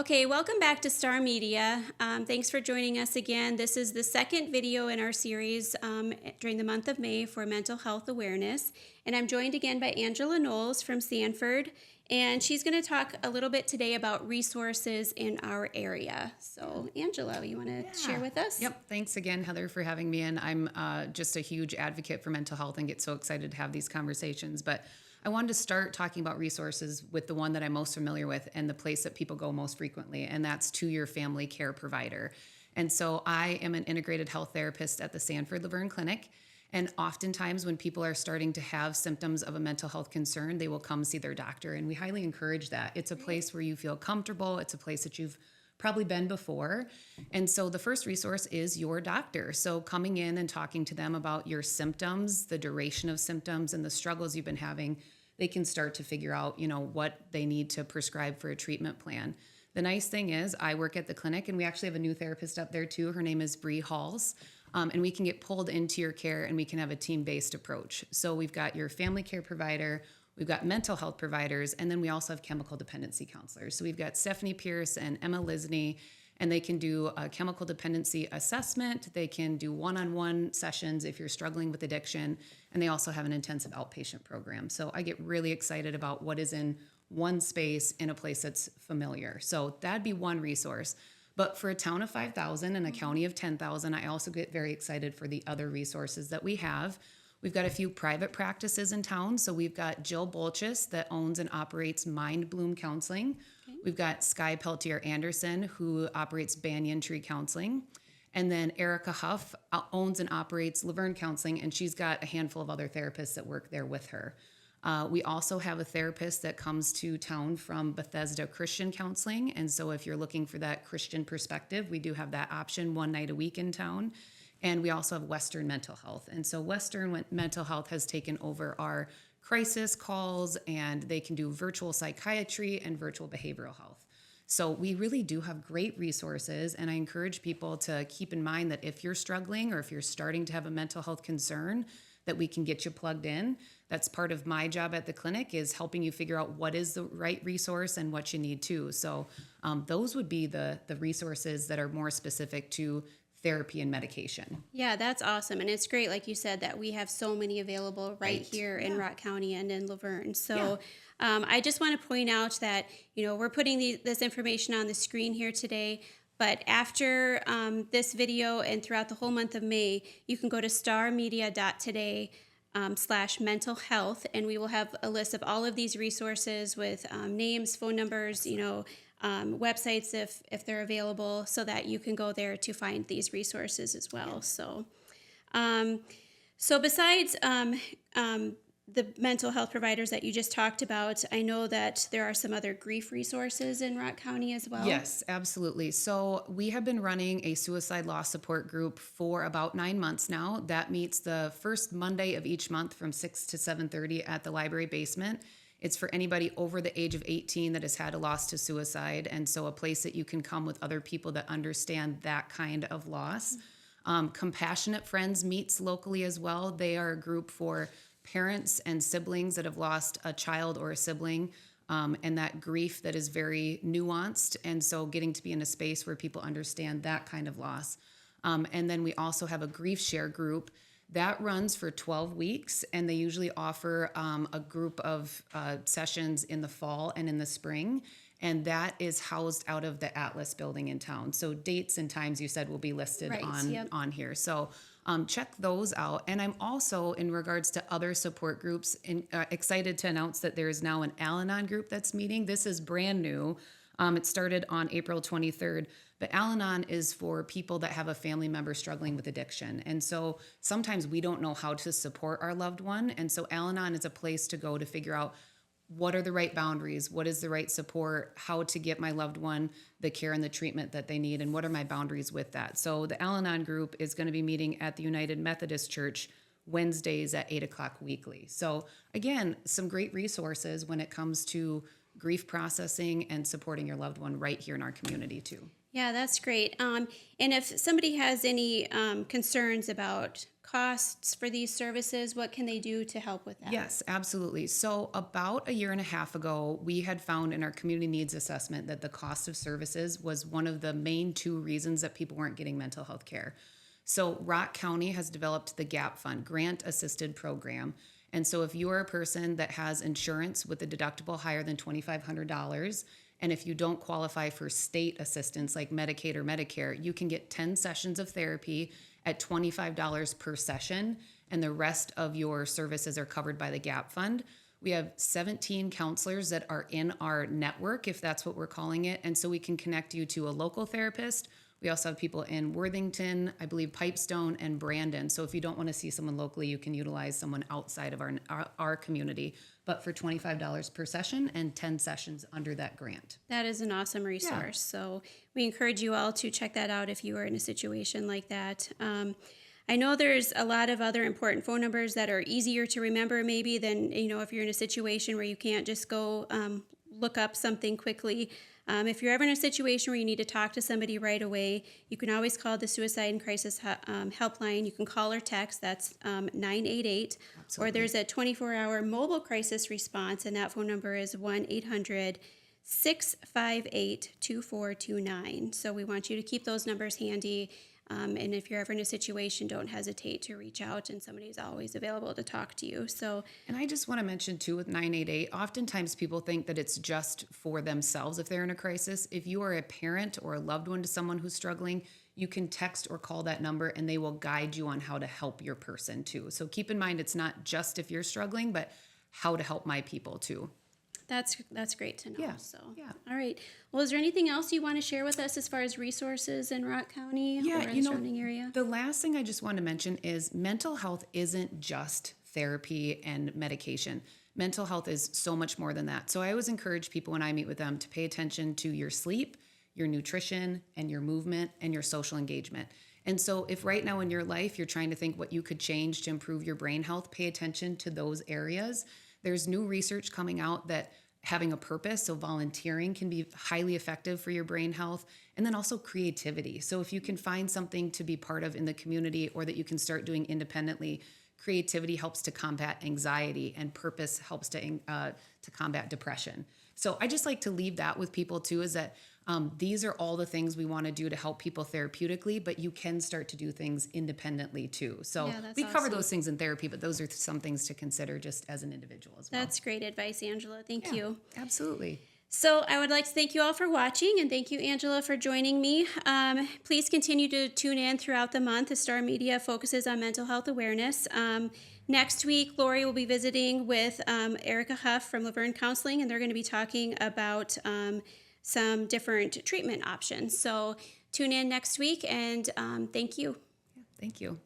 Okay, welcome back to Star Media. Thanks for joining us again. This is the second video in our series during the month of May for mental health awareness. And I'm joined again by Angela Nolz from Sanford. And she's going to talk a little bit today about resources in our area. So, Angela, you want to share with us? Yep. Thanks again, Heather, for having me in. I'm just a huge advocate for mental health and get so excited to have these conversations. But I wanted to start talking about resources with the one that I'm most familiar with and the place that people go most frequently, and that's to your family care provider. And so I am an integrated health therapist at the Sanford Luverne Clinic. And oftentimes when people are starting to have symptoms of a mental health concern, they will come see their doctor. And we highly encourage that. It's a place where you feel comfortable. It's a place that you've probably been before. And so the first resource is your doctor. So coming in and talking to them about your symptoms, the duration of symptoms, and the struggles you've been having, they can start to figure out, what they need to prescribe for a treatment plan. The nice thing is I work at the clinic, and we actually have a new therapist up there too. Her name is Bree Halls. And we can get pulled into your care, and we can have a team-based approach. So we've got your family care provider, we've got mental health providers, and then we also have chemical dependency counselors. So we've got Stephanie Pierce and Emma Lisney, and they can do a chemical dependency assessment. They can do one-on-one sessions if you're struggling with addiction, and they also have an intensive outpatient program. So I get really excited about what is in one space in a place that's familiar. So that'd be one resource. But for a town of 5,000 and a county of 10,000, I also get very excited for the other resources that we have. We've got a few private practices in town. So we've got Jill Bolchis that owns and operates Mind Bloom Counseling. Okay. We've got Sky Peltier Anderson, who operates Banyan Tree Counseling. And then Erica Huff owns and operates Laverne Counseling, and she's got a handful of other therapists that work there with her. We also have a therapist that comes to town from Bethesda Christian Counseling. And so if you're looking for that Christian perspective, we do have that option one night a week in town. And we also have Western Mental Health. And so Western Mental Health has taken over our crisis calls, and they can do virtual psychiatry and virtual behavioral health. So we really do have great resources, and I encourage people to keep in mind that if you're struggling or if you're starting to have a mental health concern, that we can get you plugged in. That's part of my job at the clinic, is helping you figure out what is the right resource and what you need to. So those would be the resources that are more specific to therapy and medication. Yeah, that's awesome. And it's great, like you said, that we have so many available right here in Rock County and in Laverne. So I just want to point out that, we're putting this information on the screen here today. But after this video and throughout the whole month of May, you can go to starmedia.today /mental health, and we will have a list of all of these resources with names, phone numbers, websites if they're available, so that you can go there to find these resources as well. So, besides the mental health providers that you just talked about, I know that there are some other grief resources in Rock County as well. Yes, absolutely. So we have been running a suicide loss support group for about 9 months now. That meets the first Monday of each month from 6 to 7:30 at the library basement. It's for anybody over the age of 18 that has had a loss to suicide, and so a place that you can come with other people that understand that kind of loss. Compassionate Friends meets locally as well. They are a group for parents and siblings that have lost a child or a sibling, and that grief that is very nuanced. And so getting to be in a space where people understand that kind of loss. And then we also have a grief share group that runs for 12 weeks, and they usually offer a group of sessions in the fall and in the spring. And that is housed out of the Atlas building in town. So dates and times you said will be listed on here. So check those out. And I'm also, in regards to other support groups, excited to announce that there is now an Al-Anon group that's meeting. This is brand new. It started on April 23rd. But Al-Anon is for people that have a family member struggling with addiction. And so sometimes we don't know how to support our loved one. And so Al-Anon is a place to go to figure out what are the right boundaries, what is the right support, how to get my loved one the care and the treatment that they need, and what are my boundaries with that. So the Al-Anon group is going to be meeting at the United Methodist Church Wednesdays at 8 o'clock weekly. So again, some great resources when it comes to grief processing and supporting your loved one right here in our community too. Yeah, that's great. And if somebody has any concerns about costs for these services? What can they do to help with that? Yes, absolutely. So about a year and a half ago, we had found in our community needs assessment that the cost of services was one of the main two reasons that people weren't getting mental health care. So Rock County has developed the GAP Fund, Grant Assisted Program. And so if you're a person that has insurance with a deductible higher than $2,500, and if you don't qualify for state assistance like Medicaid or Medicare, you can get 10 sessions of therapy at $25 per session, and the rest of your services are covered by the GAP Fund. We have 17 counselors that are in our network, if that's what we're calling it, and so we can connect you to a local therapist. We also have people in Worthington, I believe Pipestone, and Brandon. So if you don't want to see someone locally, you can utilize someone outside of our community, but for $25 per session and 10 sessions under that grant. That is an awesome resource. Yeah. So we encourage you all to check that out if you are in a situation like that. I know there's a lot of other important phone numbers that are easier to remember maybe than, if you're in a situation where you can't just go look up something quickly. If you're ever in a situation where you need to talk to somebody right away, you can always call the Suicide and Crisis Helpline. You can call or text. That's 988. Absolutely. Or there's a 24-hour mobile crisis response, and that phone number is 1-800-658-2429. So we want you to keep those numbers handy. And if you're ever in a situation, don't hesitate to reach out, and somebody's always available to talk to you. So, and I just want to mention too with 988, oftentimes people think that it's just for themselves if they're in a crisis. If you are a parent or a loved one to someone who's struggling, you can text or call that number and they will guide you on how to help your person too. So keep in mind, it's not just if you're struggling, but how to help my people too. That's great to know. Yeah. So, Yeah. All right. Well, is there anything else you want to share with us as far as resources in Rock County or the surrounding area? The last thing I just want to mention is mental health isn't just therapy and medication. Mental health is so much more than that. So I always encourage people when I meet with them to pay attention to your sleep, your nutrition, and your movement and your social engagement. And so if right now in your life you're trying to think what you could change to improve your brain health, pay attention to those areas. There's new research coming out that having a purpose, so volunteering, can be highly effective for your brain health, and then also creativity. So if you can find something to be part of in the community or that you can start doing independently, creativity helps to combat anxiety, and purpose helps to combat depression. So I just like to leave that with people too, is that these are all the things we want to do to help people therapeutically, but you can start to do things independently too. So we cover those things in therapy, but those are some things to consider just as an individual as well. That's great advice, Angela. Thank you. Absolutely. So I would like to thank you all for watching, and thank you, Angela, for joining me. Please continue to tune in throughout the month as Star Media focuses on mental health awareness. Next week, Lori will be visiting with Erica Huff from Luverne Counseling, and they're going to be talking about some different treatment options. So tune in next week, and thank you. Thank you.